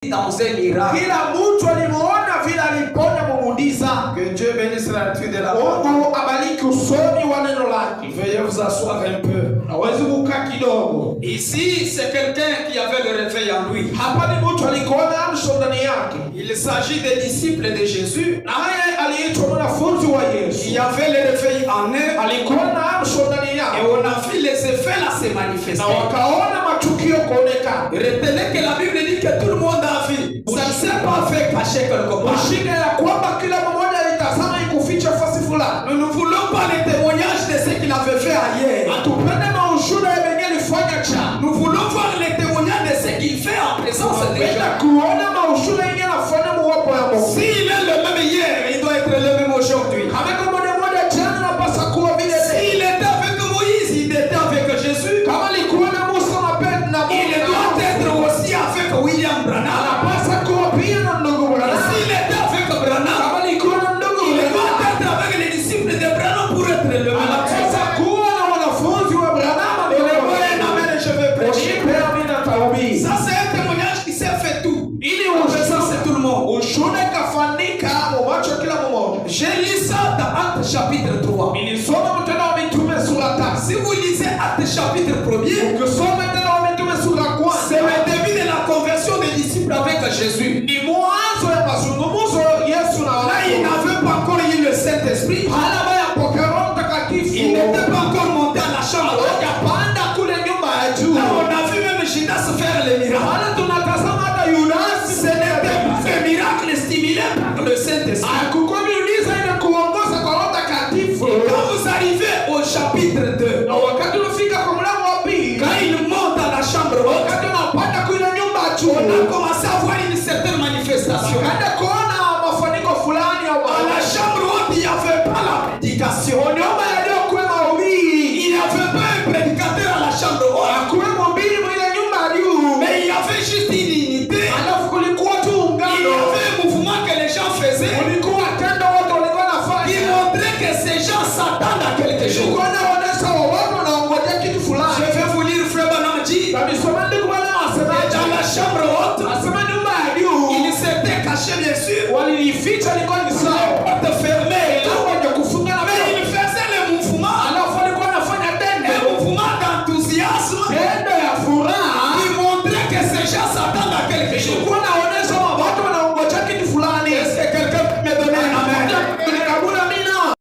dans un miracle. Kila mtu alimuona vile aliponya muujiza. Que Dieu bénisse la lecture de la parole. Mungu abariki usomi wa neno lake. Veuillez vous asseoir un peu. Naweza kukaa kidogo. Ici, c'est quelqu'un qui avait le réveil en lui. Hapa ni mtu alikuwa na amsho ndani yake. Il s'agit des disciples de Jésus. Naye aliitwa mwanafunzi wa Yesu. Il y avait le réveil en eux. Alikuwa na amsho ndani Et yake. on a vu les effets là se Na manifester. wakaona matukio kuonekana. Retenez que la Bible dit que tout le monde a vu. Ça ne s'est pas fait cacher quelque part. Ushike ya kwamba kila mmoja alitazama ikuficha fasi fulani. Nous ne voulons pas les témoignages de ce qu'il avait fait ailleurs. Atupende maushuhuda ya wenye alifanya cha. Nous voulons voir les témoignages de ce qu'il fait en présence des Tunapenda gens. kuona maushuhuda yenye anafanya muwapo ya Mungu. S'il est le même hier, il doit être le même aujourd'hui. Kama mmoja jana napasa kuwa vile leo. S'il était avec Moïse, il était avec Jésus. Kama alikuwa na Musa na Petro na Il doit être aussi avec William Branham. anapasa kuwa pia na ndugu Branham. S'il était avec Branham, Kama alikuwa na ndugu il doit Branham. être avec les disciples de Branham pour être le même. Anapasa kuwa na wanafunzi wa Branham. Je vais prêcher. Ça Ça, c'est un témoignage qui s'est fait tout. ili En présence de tout le monde. ushuhuda kafanyika mwacho kila mmoja. J'ai lu ça dans Actes chapitre 3. Nilisoma Matendo ya Mitume sura 5. Si vous lisez Actes chapitre 1er, Ukisoma Matendo ya Mitume sura ya c'est kwanza, le début de la conversion des disciples avec Jésus. ni mwanzo ya mazungumzo Yesu na Là, il n'avait pas encore eu le Saint-Esprit. hala baya pokea Roho Mtakatifu. Il n'était pas encore monté à la chambre. Hajapanda kule nyumba ya juu. Là, on a vu même Judas faire les miracles. Hala tunatazama hata Yudasi. Ce n'était pas un miracle stimulé par le Saint-Esprit. Hakukuwa miujiza ile kuongoza kwa Roho Mtakatifu. Et quand vous arrivez au chapitre 2, Na wakati unafika kwa mlango wa pili, quand il monte à la chambre haute, wakati unapanda kule nyumba ya juu, on a commencé à voir une certaine manifestation. ukaenda kuona mafanikio fulani ya À la chambre haute, il n'y avait pas la prédication. nyumba yaliyokuwa mahubiri. Il n'y avait pas un prédicateur à la chambre haute. Hakuwa mhubiri mwile nyumba ya juu. Mais il y avait juste une unité. Alafu kulikuwa tu Il y ungano. avait un mouvement que les gens faisaient Kulikuwa tendo watu walikuwa qui nafanya. montrait que ces gens s'attendent à quelque chose. Kulikuwa naonesha wa watu wanaongojea kitu Je fulani. vais vous lire Frère Branham dit. Na misoma ndugu bwana Et wasemaje? dans la chambre haute, Asema nyumba ya juu il s'était caché bien sûr. walilificha ilikuwa ni